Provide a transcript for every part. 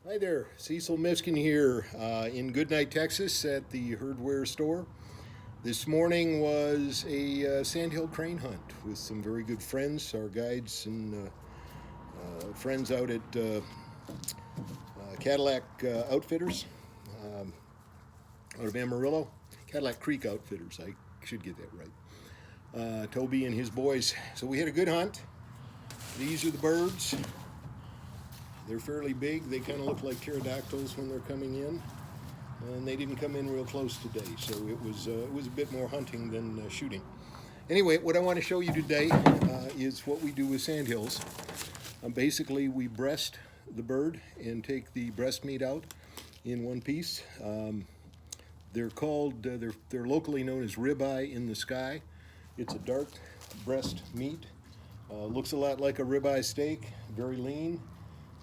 Hi there, Cecil Miskin here in Goodnight, Texas at the Herdware store. This morning was a sandhill crane hunt with some very good friends, our guides and friends out at Cadillac Outfitters out of Amarillo. Cadillac Creek Outfitters, I should get that right. Toby and his boys. So we had a good hunt. These are the birds. They're fairly big. They kind of look like pterodactyls when they're coming in, and they didn't come in real close today. So it was a bit more hunting than shooting. Anyway, what I want to show you today is what we do with sandhills. Basically, we breast the bird and take the breast meat out in one piece. They're called they're locally known as ribeye in the sky. It's a dark breast meat. Looks a lot like a ribeye steak. Very lean.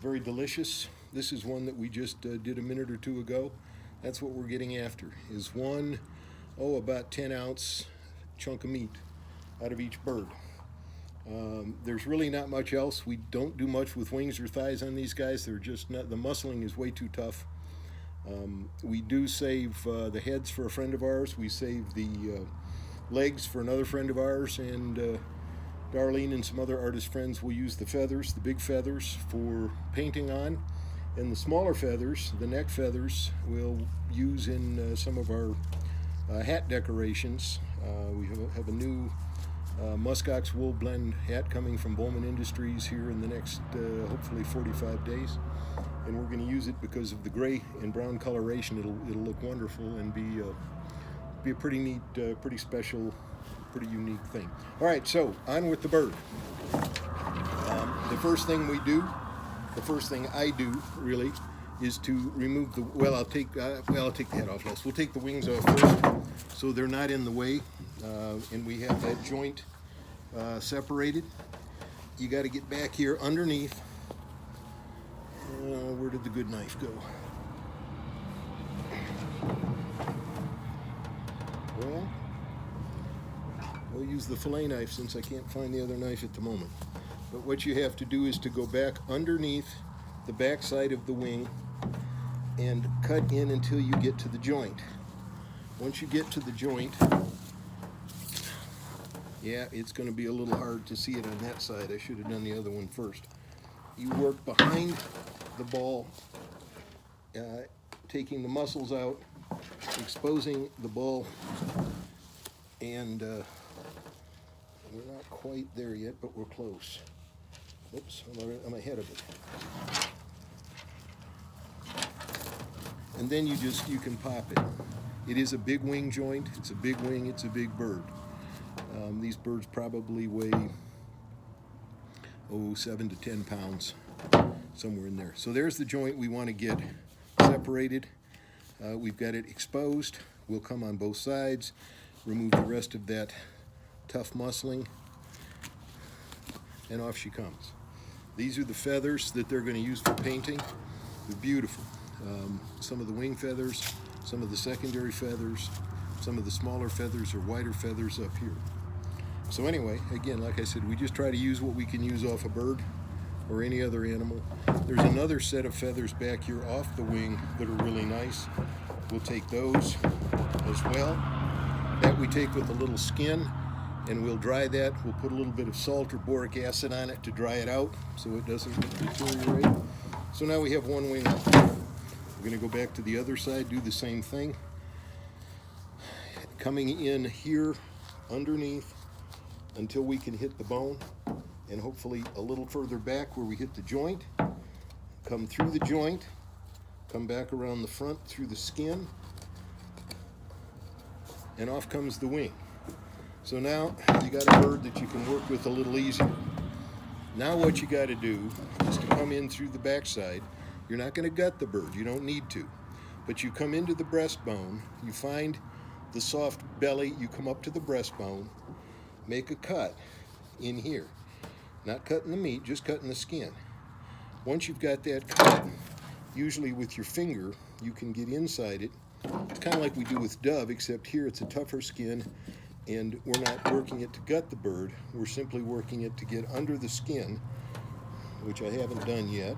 Very delicious. This is one that we just did a minute or two ago. That's what we're getting after, is one, about 10-ounce chunk of meat out of each bird. There's really not much else. We don't do much with wings or thighs on these guys. They're just not, the muscling is way too tough. We do save the heads for a friend of ours. We save the legs for another friend of ours, and Darlene and some other artist friends will use the feathers, the big feathers, for painting on, and the smaller feathers, the neck feathers, we'll use in some of our hat decorations. We have a new muskox wool blend hat coming from Bowman Industries here in the next hopefully 45 days, and we're going to use it because of the gray and brown coloration. It'll look wonderful and be a pretty neat, pretty special, pretty unique thing. All right, so on with the bird. The first thing I do really, is to remove the. Well, I'll take the head off first. We'll take the wings off first, so they're not in the way, and we have that joint separated. You got to get back here underneath. Where did the good knife go? Well, we'll use the fillet knife since I can't find the other knife at the moment. But what you have to do is to go back underneath the back side of the wing and cut in until you get to the joint. Once you get to the joint, yeah, it's going to be a little hard to see it on that side. I should have done the other one first. You work behind the ball, taking the muscles out, exposing the ball, and we're not quite there yet, but we're close. Oops, I'm ahead of it. And then you can pop it. It is a big wing joint. It's a big wing. It's a big bird. These birds probably weigh 7 to 10 pounds, somewhere in there. So there's the joint we want to get separated. We've got it exposed. We'll come on both sides, remove the rest of that tough muscling, and off she comes. These are the feathers that they're going to use for painting. They're beautiful. Some of the wing feathers, some of the secondary feathers, some of the smaller feathers or wider feathers up here. So anyway, again, like I said, we just try to use what we can use off a bird or any other animal. There's another set of feathers back here off the wing that are really nice. We'll take those as well. That we take with a little skin, and we'll dry that. We'll put a little bit of salt or boric acid on it to dry it out so it doesn't deteriorate. So now we have one wing off. We're going to go back to the other side, do the same thing. Coming in here underneath until we can hit the bone, and hopefully a little further back where we hit the joint. Come through the joint, come back around the front through the skin, and off comes the wing. So now you got a bird that you can work with a little easier. Now what you got to do is to come in through the backside. You're not going to gut the bird, you don't need to. But you come into the breastbone, you find the soft belly, you come up to the breastbone, make a cut in here. Not cutting the meat, just cutting the skin. Once you've got that cut, usually with your finger, you can get inside it. It's kind of like we do with dove, except here it's a tougher skin, and we're not working it to gut the bird. We're simply working it to get under the skin, which I haven't done yet.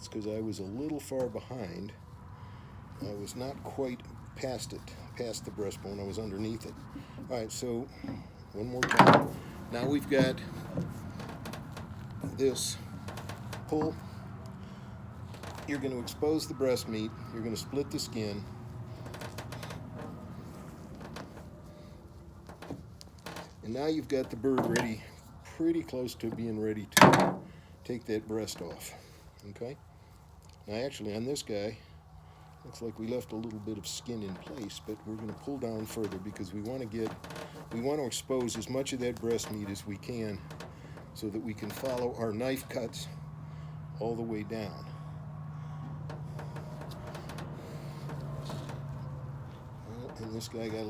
That's because I was a little far behind. I was not quite past the breastbone. I was underneath it. All right, so one more time. Now we've got this pull. You're going to expose the breast meat. You're going to split the skin. And now you've got the bird ready, pretty close to being ready to take that breast off. Okay? Now actually on this guy, looks like we left a little bit of skin in place, but we're going to pull down further because we want to expose as much of that breast meat as we can so that we can follow our knife cuts all the way down. And this guy got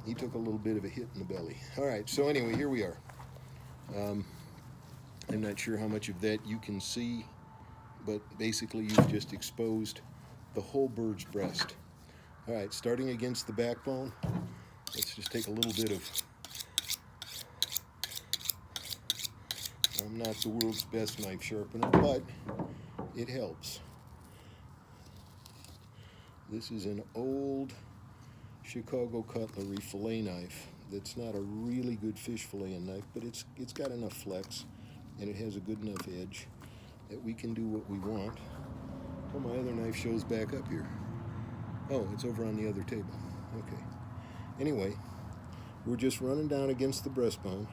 he took a little bit of a hit in the belly. All right, so anyway, here we are. I'm not sure how much of that you can see, but basically you've just exposed the whole bird's breast. All right, starting against the backbone, let's just take a little bit of, I'm not the world's best knife sharpener, but it helps. This is an old Chicago cutlery fillet knife that's not a really good fish filleting knife, but it's got enough flex and it has a good enough edge that we can do what we want. Oh, my other knife shows back up here. Oh, it's over on the other table. Okay. Anyway, we're just running down against the breastbone,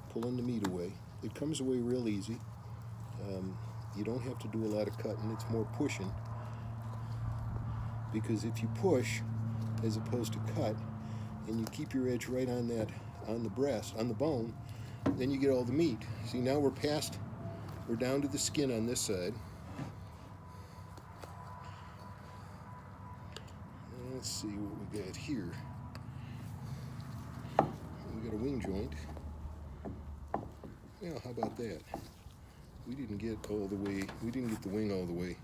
pulling the meat away. It comes away real easy. You don't have to do a lot of cutting. It's more pushing. Because if you push as opposed to cut, and you keep your edge right on the breast, on the bone, then you get all the meat. See, now we're down to the skin on this side. Let's see what we got here. We got a wing joint. Yeah, how about that? We didn't get the wing all the way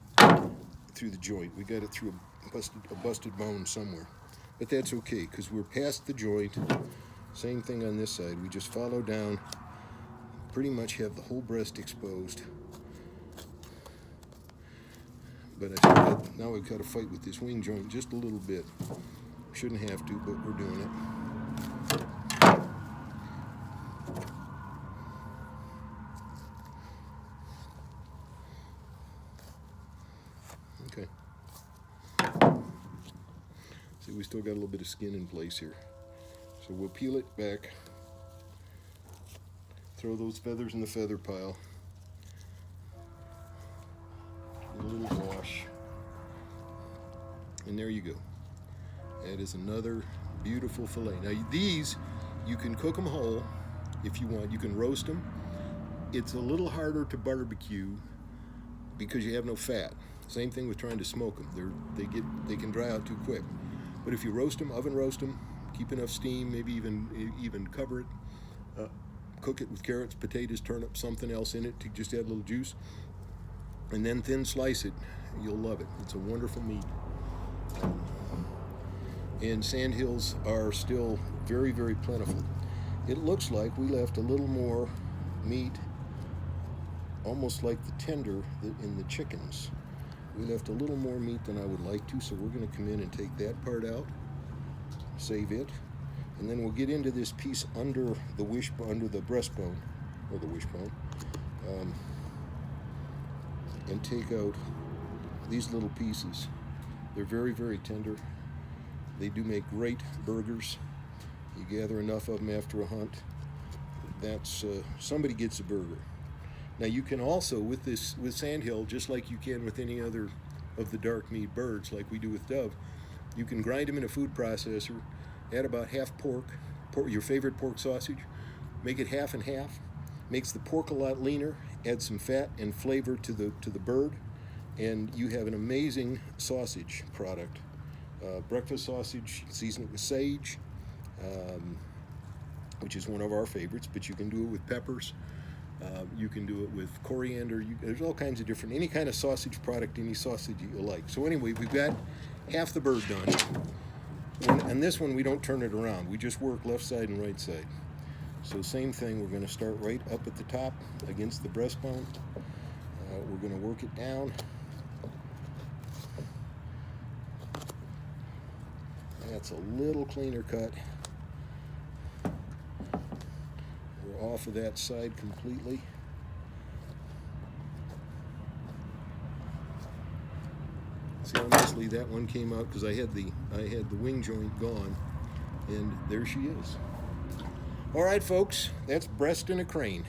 through the joint. We got it through a busted bone somewhere. But that's okay, because we're past the joint. Same thing on this side. We just follow down, pretty much have the whole breast exposed. But now we've got to fight with this wing joint just a little bit. Shouldn't have to, but we're doing it. Okay. See, we still got a little bit of skin in place here. So we'll peel it back, throw those feathers in the feather pile, a little wash, and there you go. That is another beautiful fillet. Now these, you can cook them whole if you want. You can roast them. It's a little harder to barbecue because you have no fat. Same thing with trying to smoke them. They can dry out too quick. But if you roast them, oven roast them, keep enough steam, maybe even cover it, cook it with carrots, potatoes, turnips, something else in it to just add a little juice, and then thin slice it. You'll love it. It's a wonderful meat. And sandhills are still very, very plentiful. It looks like we left a little more meat, almost like the tender in the chickens. We left a little more meat than I would like to, so we're going to come in and take that part out, save it, and then we'll get into this piece under the breastbone, or the wishbone, and take out these little pieces. They're very, very tender. They do make great burgers. You gather enough of them after a hunt, that's somebody gets a burger. Now you can also, with sandhill, just like you can with any other of the dark meat birds, like we do with dove, you can grind them in a food processor, add about half pork, your favorite pork sausage, make it half and half, makes the pork a lot leaner, add some fat and flavor to the bird, and you have an amazing sausage product. Breakfast sausage, season it with sage, which is one of our favorites, but you can do it with peppers. You can do it with coriander. There's all kinds of different, any kind of sausage product, any sausage you like. So anyway, we've got half the bird done. And this one, we don't turn it around. We just work left side and right side. So same thing, we're going to start right up at the top against the breastbone. We're going to work it down. That's a little cleaner cut. We're off of that side completely. See how nicely that one came out, because I had the wing joint gone, and there she is. All right, folks, that's breast in a crane.